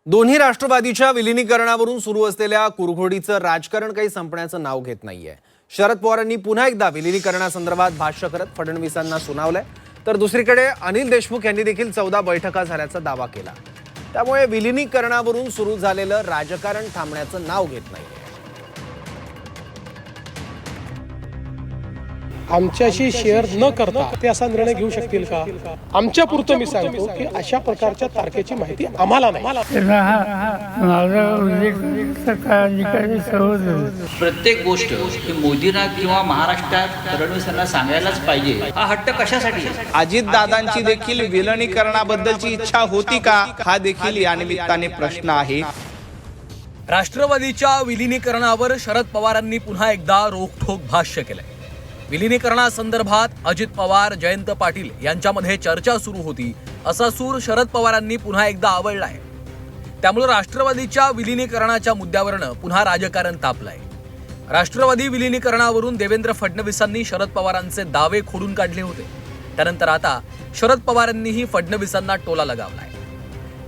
दोन्ही राष्ट्रवादीच्या विलिनीकरणावरून सुरू असलेल्या कुरघोडीचं राजकारण काही संपण्याचं नाव घेत नाहीये। शरद पवारांनी पुन्हा एकदा विलिनीकरणासंदर्भात भाष्य करत फडणवीसांना सुनावलंय, तर दुसरीकडे अनिल देशमुख यांनी देखील 14 बैठका झाल्याचा दावा केला। त्यामुळे विलिनीकरणावरून सुरू झालेलं राजकारण थांबण्याचं नाव घेत नाहीये। आमच्याशी शेअर न करता ते असा निर्णय घेऊ शकतील का? आमच्या पुरतं मी सांगतो की अशा प्रकारच्या तारखेची माहिती आम्हाला नाही। प्रत्येक गोष्ट ही मोदींना किंवा महाराष्ट्रात फडणवीसांना सांगायलाच पाहिजे। हा हट्ट कशासाठी आहे? अजितदादांची देखील विलिनीकरणाबद्दलची इच्छा होती का, हा देखील या निमित्ताने प्रश्न आहे। राष्ट्रवादीच्या विलिनीकरणावर शरद पवारांनी पुन्हा एकदा रोखठोक भाष्य केलंय। विलिनीकरणासंदर्भात अजित पवार, जयंत पाटील यांच्यामध्ये चर्चा सुरू होती असा सूर शरद पवारांनी पुन्हा एकदा आवळलाय। त्यामुळे राष्ट्रवादीच्या विलिनीकरणाच्या मुद्द्यावरनं पुन्हा राजकारण तापलंय। राष्ट्रवादी विलिनीकरणावरून देवेंद्र फडणवीसांनी शरद पवारांचे दावे खोडून काढले होते। त्यानंतर आता शरद पवारांनीही फडणवीसांना टोला लगावलाय।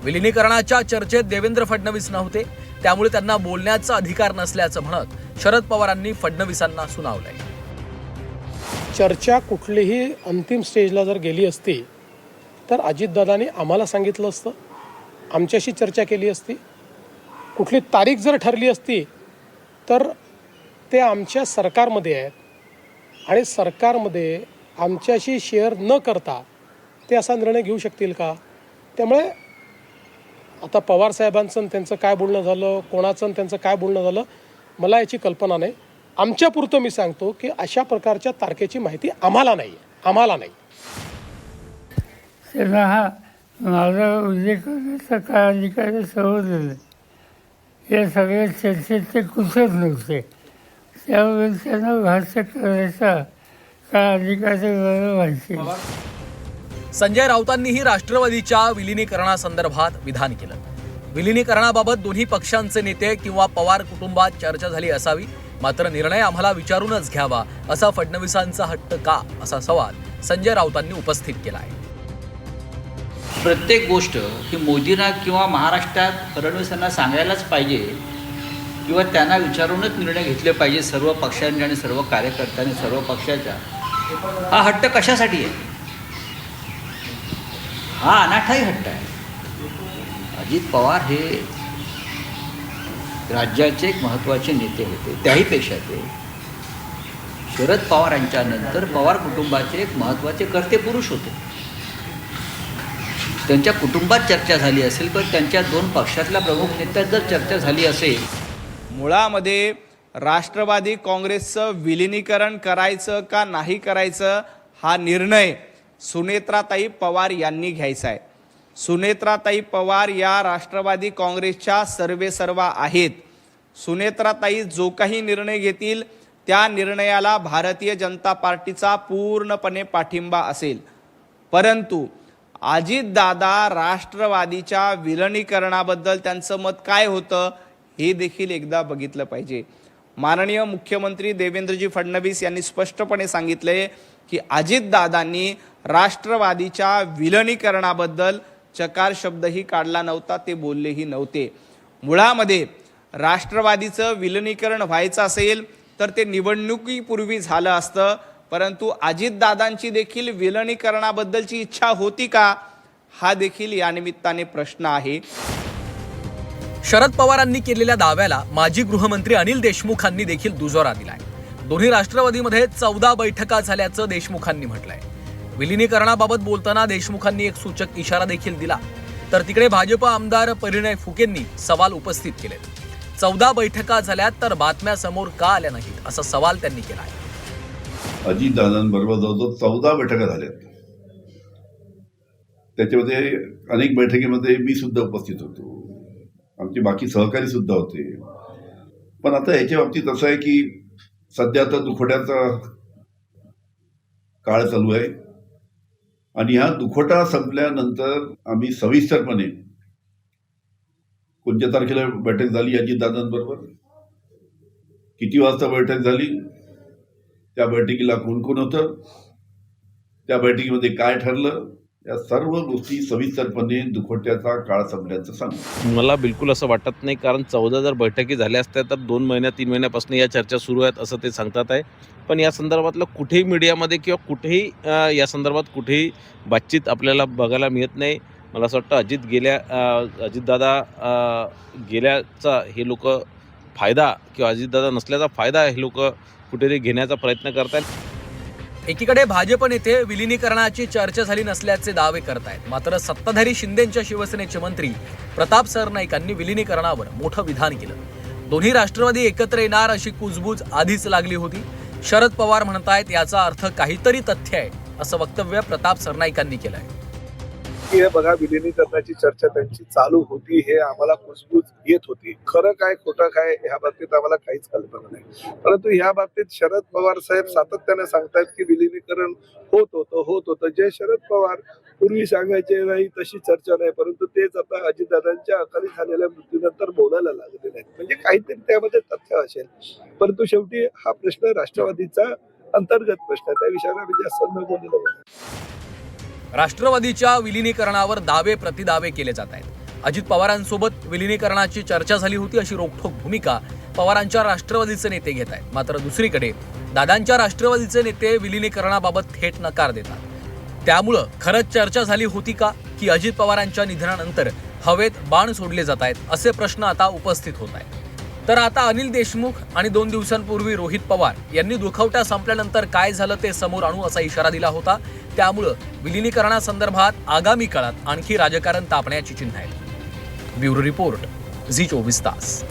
विलिनीकरणाच्या चर्चेत देवेंद्र फडणवीस नव्हते, त्यामुळे त्यांना बोलण्याचा अधिकार नसल्याचं म्हणत शरद पवारांनी फडणवीसांना सुनावलंय। चर्चा कुठलीही अंतिम स्टेजला जर गेली असती तर अजितदादांनी आम्हाला सांगितलं असतं, आमच्याशी चर्चा केली असती। कुठली तारीख जर ठरली असती तर ते आमच्या सरकारमध्ये आहेत आणि सरकारमध्ये आमच्याशी शेअर न करता ते असा निर्णय घेऊ शकतील का? त्यामुळे आता पवार साहेबांचं त्यांचं काय बोलणं झालं, कोणाचं त्यांचं काय बोलणं झालं, मला याची कल्पना नाही। आमच्या पुरतं मी सांगतो की अशा प्रकारच्या तारखेची माहिती आम्हाला नाही। माझा उल्लेख करण्याचा काय अधिकारी समजलं, या सगळ्या चर्चेत ते कुठेच नव्हते, त्यामुळे त्यांना भाष्य करायचा काय अधिकारी माहिती। संजय राऊतांनीही राष्ट्रवादीच्या विलिनीकरणासंदर्भात विधान केलं। विलिनीकरणाबाबत दोन्ही पक्षांचे नेते किंवा पवार कुटुंबात चर्चा झाली असावी, मात्र निर्णय आम्हाला विचारूनच घ्यावा असा फडणवीसांचा हट्ट का, असा सवाल संजय राऊतांनी उपस्थित केला आहे। प्रत्येक गोष्ट ही मोदींना किंवा महाराष्ट्रात फडणवीसांना सांगायलाच पाहिजे किंवा त्यांना विचारूनच निर्णय घेतले पाहिजे सर्व पक्षांनी आणि सर्व कार्यकर्त्यांनी सर्व पक्षाच्या। हा हट्ट कशासाठी आहे? हा अनाठाही हट्ट आहे। अजित पवार हे राज्याचे एक महत्त्वाचे नेते होते, त्याहीपेक्षा ते शरद पवार यांच्यानंतर पवार कुटुंबाचे एक महत्त्वाचे कर्ते पुरुष होते। त्यांच्या कुटुंबात चर्चा झाली असेल पण त्यांच्या दोन पक्षातल्या प्रमुख नेत्यात जर चर्चा झाली असेल, मुळामध्ये राष्ट्रवादी काँग्रेसचं विलिनीकरण करायचं का नाही करायचं हा निर्णय सुनेत्राताई पवार यांनी घ्यायचा आहे। सुनेत्राताई पवार या राष्ट्रवादी काँग्रेसच्या सर्वेसर्वा आहेत। सुनेत्राताई जो काही निर्णय घेतील त्या निर्णयाला भारतीय जनता पार्टीचा पूर्णपणे पाठिंबा असेल, परंतु अजितदादा राष्ट्रवादीच्या विलिनीकरणाबद्दल त्यांचं मत काय होतं हे देखील एकदा बघितलं पाहिजे। माननीय मुख्यमंत्री देवेंद्रजी फडणवीस यांनी स्पष्टपणे सांगितले की अजितदादांनी राष्ट्रवादीच्या विलिनीकरणाबद्दल चकार शब्दही काढला नव्हता, ते बोललेही नव्हते। मुळामध्ये राष्ट्रवादीचं विलिनीकरण व्हायचं असेल तर ते निवडणुकीपूर्वी झालं असतं, परंतु अजितदादांची देखील विलिनीकरणाबद्दलची इच्छा होती का, हा देखील या निमित्ताने प्रश्न आहे। शरद पवारांनी केलेल्या दाव्याला माजी गृहमंत्री अनिल देशमुखांनी देखील दुजोरा दिलाय। दोन्ही राष्ट्रवादीमध्ये 14 बैठका झाल्याचं देशमुखांनी म्हटलंय। विलिनीकरणाबाबत बोलताना देशमुखांनी एक सूचक इशारा देखील दिला, तर तिकडे भाजप आमदार परिणय फुकेंनी सवाल उपस्थित केले। 14 बैठका झाल्यात तर बातम्या समोर का आल्या नाहीत, असा सवाल त्यांनी केला आहे। अजितदादांबरोबर जवळजवळ 14 बैठका झाल्यात, त्याच्यामध्ये अनेक बैठकीमध्ये मी सुद्धा उपस्थित होतो, आमचे बाकी सहकारी सुद्धा होते। पण आता याच्या बाबतीत असं आहे की सध्या आता दुखवट्याचा काळ चालू आहे आणि हा दुखवटा संपल्यानंतर आम्ही सविस्तरपणे कोणत्या तारखेला बैठक झाली अजितदादांबरोबर, किती वाजता बैठक झाली, त्या बैठकीला कोण कोण होतं, त्या बैठकीमध्ये काय ठरलं, या सर्व गोष्टी सविस्तरपणे दुखवट्याचा काळ संपल्याचं सांगू. मला बिलकुल असं वाटत नाही, कारण 14 जर बैठकी झाल्या असत्या तर 2 महिन्या 3 महिन्यापासून या चर्चा सुरू आहेत असं ते सांगतात आहे. पण या संदर्भातलं कुठेही मीडियामध्ये किंवा कुठेही या संदर्भात कुठेही बातचीत आपल्याला बघायला मिळत नाही. मला असं वाटतं अजितदादा गेल्याचा हे लोक फायदा किंवा अजितदादा नसल्याचा फायदा हे लोक कुठेतरी घेण्याचा प्रयत्न करतात. एकीकडे भाजप नेते विलिनीकरणाची चर्चा झाली नसल्याचे दावे करतायत, मात्र सत्ताधारी शिंदेंच्या शिवसेनेचे मंत्री प्रताप सरनाईकांनी विलिनीकरणावर मोठं विधान केलं. दोन्ही राष्ट्रवादी एकत्र येणार अशी कुजबूज आधीच लागली होती. शरद पवार म्हणतायत याचा अर्थ काहीतरी तथ्य आहे, असं वक्तव्य प्रताप सरनाईकांनी केलं आहे. हे बघा, विलिनीकरणाची चर्चा त्यांची चालू होती, हे आम्हाला कुजबूज येत होती. खरं काय खोटं काय ह्या बाबतीत आम्हाला काहीच कल्पना नाही. परंतु ह्या बाबतीत शरद पवार साहेब सातत्याने सांगतायत की विलिनीकरण होत होतं. जे शरद पवार पूर्वी सांगायचे नाही तशी चर्चा नाही, परंतु तेच आता अजितदादांच्या अकाली झालेल्या मृत्यूनंतर बोलायला लागलेले आहेत. म्हणजे काहीतरी त्यामध्ये तथ्य असेल. परंतु शेवटी हा प्रश्न राष्ट्रवादीचा अंतर्गत प्रश्न आहे, त्या विषयाला मी जास्त न बोललेलं नाही. राष्ट्रवादीच्या विलिनीकरणावर दावे प्रतिदावे केले जात आहेत. अजित पवारांसोबत विलिनीकरणाची चर्चा झाली होती अशी रोखठोक भूमिका पवारांच्या राष्ट्रवादीचे नेते घेत आहेत. मात्र दुसरीकडे दादांच्या राष्ट्रवादीचे नेते विलिनीकरणाबाबत थेट नकार देतात. त्यामुळं खरंच चर्चा झाली होती का, की अजित पवारांच्या निधनानंतर हवेत बाण सोडले जात आहेत असे प्रश्न आता उपस्थित होत आहेत. तर आता अनिल देशमुख आणि 2 दिवसांपूर्वी रोहित पवार यांनी दुखवटा संपल्यानंतर काय झालं ते समोर आणू असा इशारा दिला होता. त्यामुळं विलिनीकरणासंदर्भात आगामी काळात आणखी राजकारण तापण्याची चिन्ह आहेत. ब्युरो रिपोर्ट, झी 24 तास.